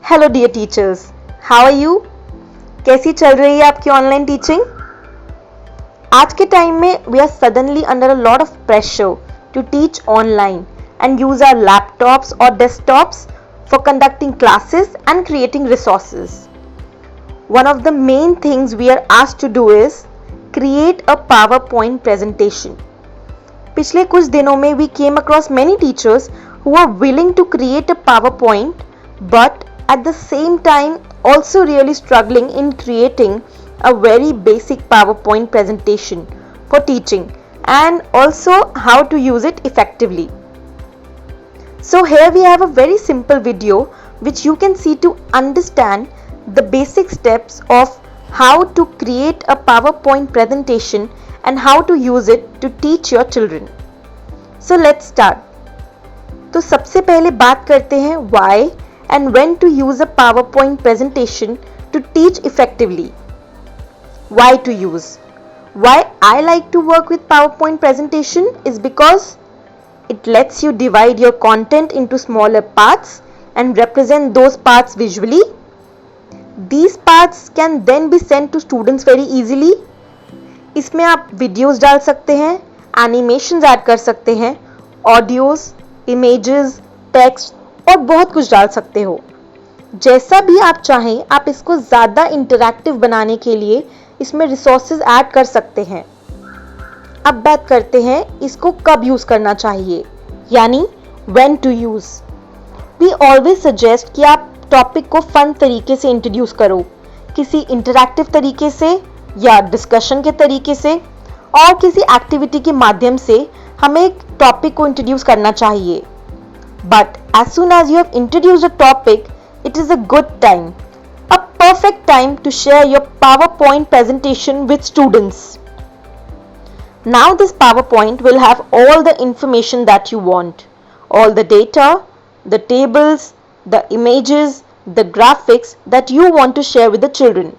Hello dear teachers, how are you? कैसी चल रही है आपकी ऑनलाइन टीचिंग? आज के टाइम में we are suddenly under a lot of pressure to teach online and use our laptops or desktops for conducting classes and creating resources. One of the main things we are asked to do is create a PowerPoint presentation. पिछले कुछ दिनों में we came across many teachers who are willing to create a PowerPoint but at the same time also really struggling in creating a very basic PowerPoint presentation for teaching and also how to use it effectively. So here we have a very simple video which you can see to understand the basic steps of how to create a PowerPoint presentation and how to use it to teach your children. So let's start. तो सबसे पहले बात करते हैं why and when to use a PowerPoint presentation to teach effectively. Why to use? Why I like to work with PowerPoint presentation is because it lets you divide your content into smaller parts and represent those parts visually. These parts can then be sent to students very easily. इसमें आप videos डाल सकते हैं, animations add कर सकते हैं, audios, images, text और बहुत कुछ डाल सकते हो. जैसा भी आप चाहें आप इसको ज़्यादा इंटरैक्टिव बनाने के लिए इसमें रिसोर्सेज ऐड कर सकते हैं. अब बात करते हैं इसको कब यूज़ करना चाहिए, यानी when to use. We always suggest कि आप टॉपिक को फन तरीके से इंट्रोड्यूस करो, किसी इंटरैक्टिव तरीके से या डिस्कशन के तरीके से और किसी एक्टिविटी के माध्यम से हमें एक टॉपिक को इंट्रोड्यूस करना चाहिए. But as soon as you have introduced a topic, it is a good time, a perfect time to share your PowerPoint presentation with students. Now this PowerPoint will have all the information that you want, all the data, the tables, the images, the graphics that you want to share with the children.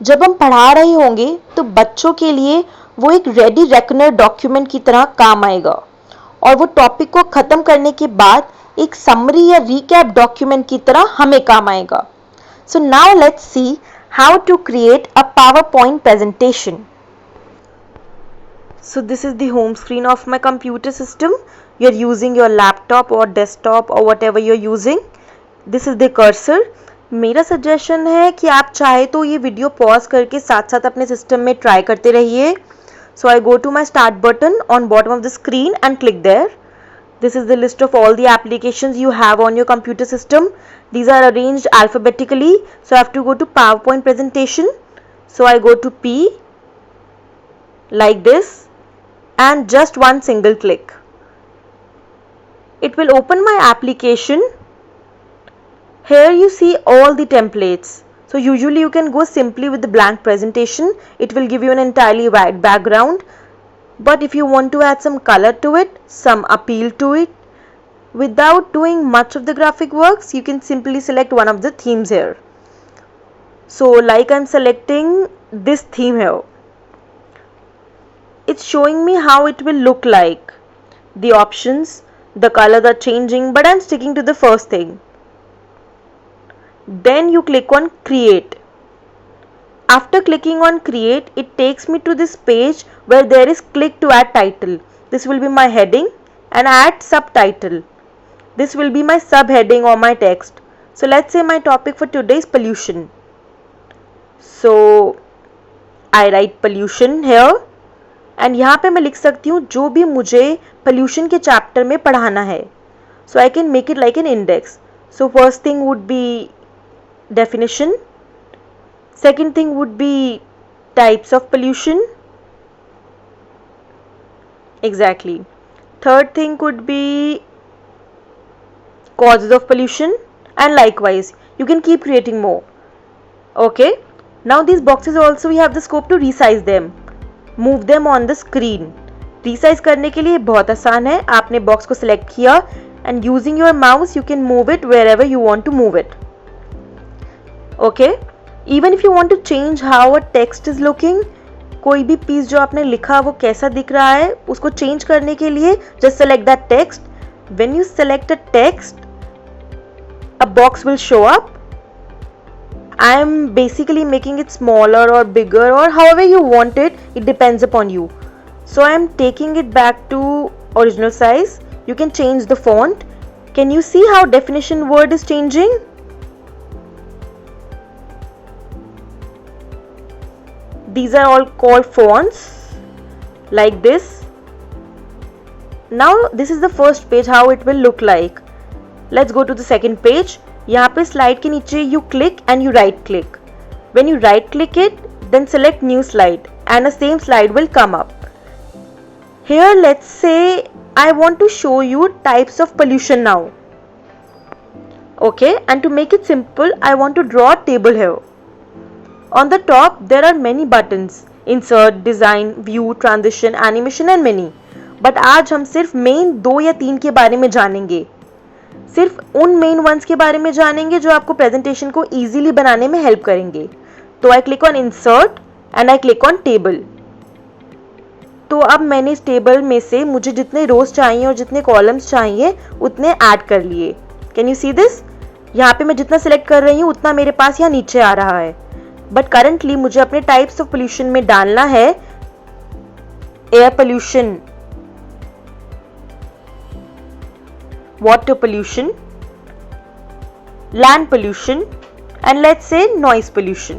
जब हम पढ़ा रहे होंगे तो बच्चों के लिए वो एक रेडी रेकनर डॉक्यूमेंट की तरह काम आएगा और वो टॉपिक को ख़त्म करने के बाद एक समरी या रीकैप डॉक्यूमेंट की तरह हमें काम आएगा. So now let's see how to create a PowerPoint presentation. So this is the home screen of my computer system. You're using your laptop or desktop or whatever you're using. This is the cursor. मेरा suggestion है कि आप चाहे तो ये video pause करके साथ साथ अपने सिस्टम में ट्राई करते रहिए. So I go to my start button on bottom of the screen and click there. This is the list of all the applications you have on your computer system. These are arranged alphabetically. So I have to go to PowerPoint presentation. So I go to P like this. And just one single click. It will open my application. Here you see all the templates. So usually you can go simply with the blank presentation. It will give you an entirely white background. But if you want to add some color to it, some appeal to it, without doing much of the graphic works, you can simply select one of the themes here. So like I'm selecting this theme here. It's showing me how it will look like. The options, the colors are changing, but I'm sticking to the first thing. Then you click on create. After clicking on create, it takes me to this page where there is click to add title. This will be my heading and add subtitle. This will be my subheading or my text. So let's say my topic for today is pollution. So I write pollution here. And यहाँ पे मैं लिख सकती हूँ जो भी मुझे pollution के चैप्टर में पढ़ाना है. So I can make it like an index. So first thing would be definition, second thing would be types of pollution, exactly. Third thing could be causes of pollution and likewise you can keep creating more. Okay, now these boxes also we have the scope to resize them. Move them on the screen. Resize करने के लिए बहुत आसान है. आपने box को select किया and using your mouse you can move it wherever you want to move it. Okay, even if you want to change how a text is looking, कोई भी पीस जो आपने लिखा वो कैसा दिख रहा है उसको चेंज करने के लिए just select that text. When you select a text, a box will show up I am basically making it smaller or bigger or however you want it. It depends upon you. So I am taking it back to original size. You can change the font. Can you see how definition word is changing? These are all called fonts like this. Now this is the first page, how it will look like. Let's go to the second page. यहाँ पे slide के नीचे you click and you right click. When you right click it, then select new slide and the same slide will come up. Here let's say I want to show you types of pollution now. Okay, and to make it simple, I want to draw a table here. On the top there are many buttons: insert, design, view, transition, animation and many. But आज हम सिर्फ main 2 या 3 के बारे में जानेंगे. सिर्फ उन मेन वंस के बारे में जानेंगे जो आपको प्रेजेंटेशन को इजीली बनाने में हेल्प करेंगे. तो I click on insert and I click on table. तो अब मैंने इस टेबल में से मुझे जितने रोज चाहिए और जितने कॉलम्स चाहिए उतने ऐड कर लिए. Can you see this? यहाँ पे मैं जितना सिलेक्ट कर रही हूँ उतना मेरे पास यहाँ नीचे आ रहा है. बट करंटली मुझे अपने टाइप्स ऑफ पोल्यूशन में डालना है air pollution, water pollution, land pollution and let's say noise pollution.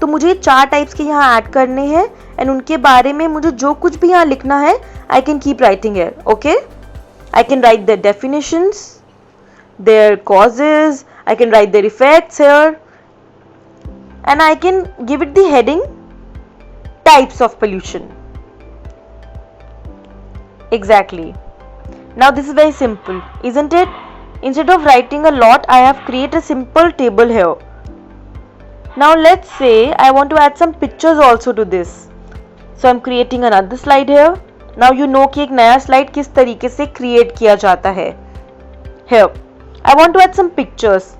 तो मुझे 4 टाइप्स के यहाँ ऐड करने हैं एंड उनके बारे में मुझे जो कुछ भी यहाँ लिखना है I can keep writing here. Okay, I can write their definitions, their causes, I can write their effects here and I can give it the heading types of pollution. Exactly. Now this is very simple, isn't it? Instead of writing a lot, I have created a simple table here. Now let's say I want to add some pictures also to this. So I'm creating another slide here. Now you know कि एक नया slide किस तरीके से create किया जाता है. Here, I want to add some pictures.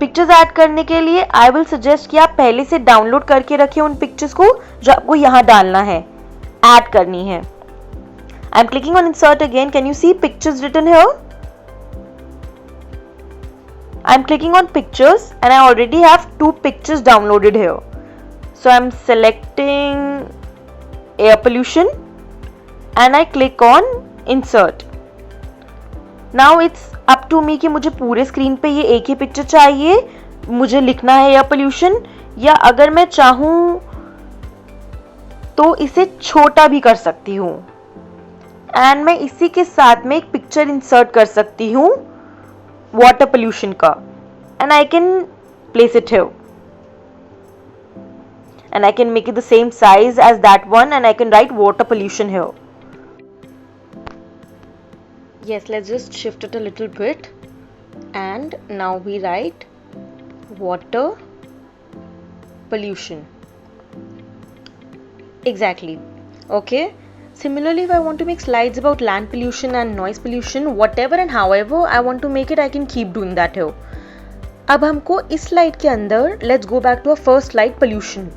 Pictures add करने के लिए I will suggest कि आप पहले से download करके रखें उन pictures को जो आपको यहाँ डालना है, add करनी है. I'm clicking on insert again. Can you see pictures written here? I'm clicking on pictures and I already have 2 pictures downloaded here. So I'm selecting air pollution and I click on insert. Now it's up to me कि मुझे पूरे screen पे ये एक ही picture चाहिए, मुझे लिखना है एयर पोल्यूशन, या अगर मैं चाहूँ तो इसे छोटा भी कर सकती हूँ एंड मैं इसी के साथ में एक पिक्चर इंसर्ट कर सकती हूँ वाटर पोल्यूशन का and I can place it here and I can make it the same size as that one and I can write water pollution here. Yes, let's just shift it a little bit and now we write water pollution. Exactly. Okay. Similarly, if I want to make slides about land pollution and noise pollution, whatever and however I want to make it, I can keep doing that here. अब हमको इस slide के अंदर let's go back to our first slide, pollution.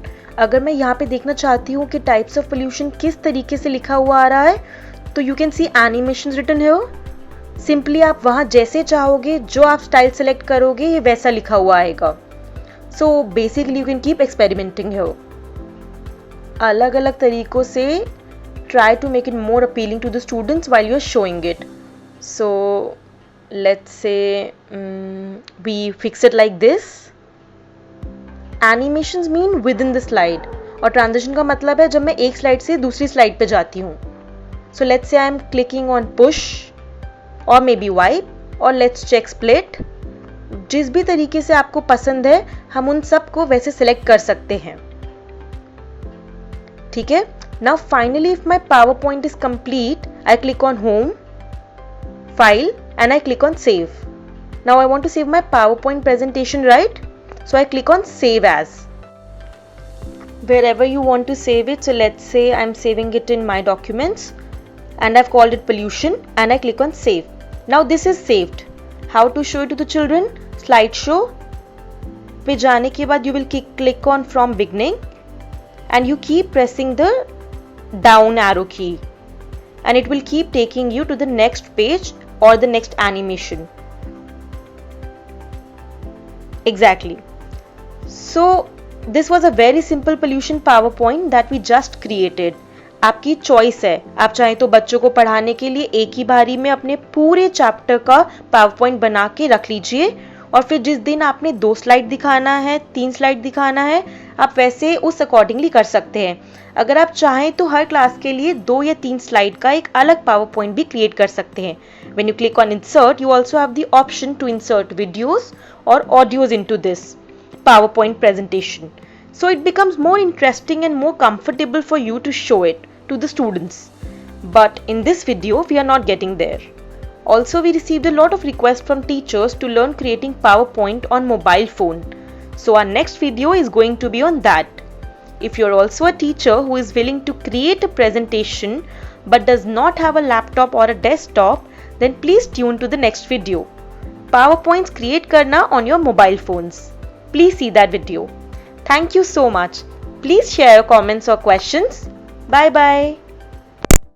अगर मैं यहाँ पे देखना चाहती हूँ कि types of pollution किस तरीके से लिखा हुआ आ रहा है, तो you can see animations written here. Simply आप वहाँ जैसे चाहोगे, जो आप स्टाइल सेलेक्ट करोगे, ये वैसा लिखा हुआ आएगा. So basically you can keep experimenting here. अलग अलग तरीकों से try to make it more appealing to the students while you're showing it. So let's say we fix it like this. Animations mean within the slide और transition का मतलब है जब मैं एक slide से दूसरी slide पे जाती हूँ. So let's say I'm clicking on push or maybe wipe or let's check split. जिस भी तरीके से आपको पसंद है हम उन सब को वैसे select कर सकते हैं. ठीक है. Now finally if my PowerPoint is complete, I click on home, file and I click on save. Now I want to save my PowerPoint presentation, right? So I click on save as. Wherever you want to save it, so let's say I'm saving it in my documents and I've called it pollution and I click on save. Now this is saved. How to show it to the children? Slideshow पे जाने के बाद you will click on from beginning and you keep pressing the down arrow key and it will keep taking you to the next page or the next animation. Exactly. So this was a very simple pollution PowerPoint that we just created. आपकी choice है, आप चाहें तो बच्चों को पढ़ाने के लिए एक ही बारी में अपने पूरे चैप्टर का पावरपॉइंट बना के रख लीजिए, और फिर जिस दिन आपने 2 स्लाइड दिखाना है, 3 स्लाइड दिखाना है, आप वैसे उस अकॉर्डिंगली कर सकते हैं। अगर आप चाहें तो हर क्लास के लिए 2 या 3 स्लाइड का एक अलग पावरपॉइंट भी क्रिएट कर सकते हैं। When you click on insert, you also have the option to insert videos और audios into this PowerPoint presentation. So it becomes more interesting and more comfortable for you to show it to the students. But in this video, we are not getting there. Also, we received a lot of requests from teachers to learn creating PowerPoint on mobile phone. So our next video is going to be on that. If you're also a teacher who is willing to create a presentation but does not have a laptop or a desktop, then please tune to the next video. PowerPoints create karna on your mobile phones. Please see that video. Thank you so much. Please share your comments or questions. Bye bye.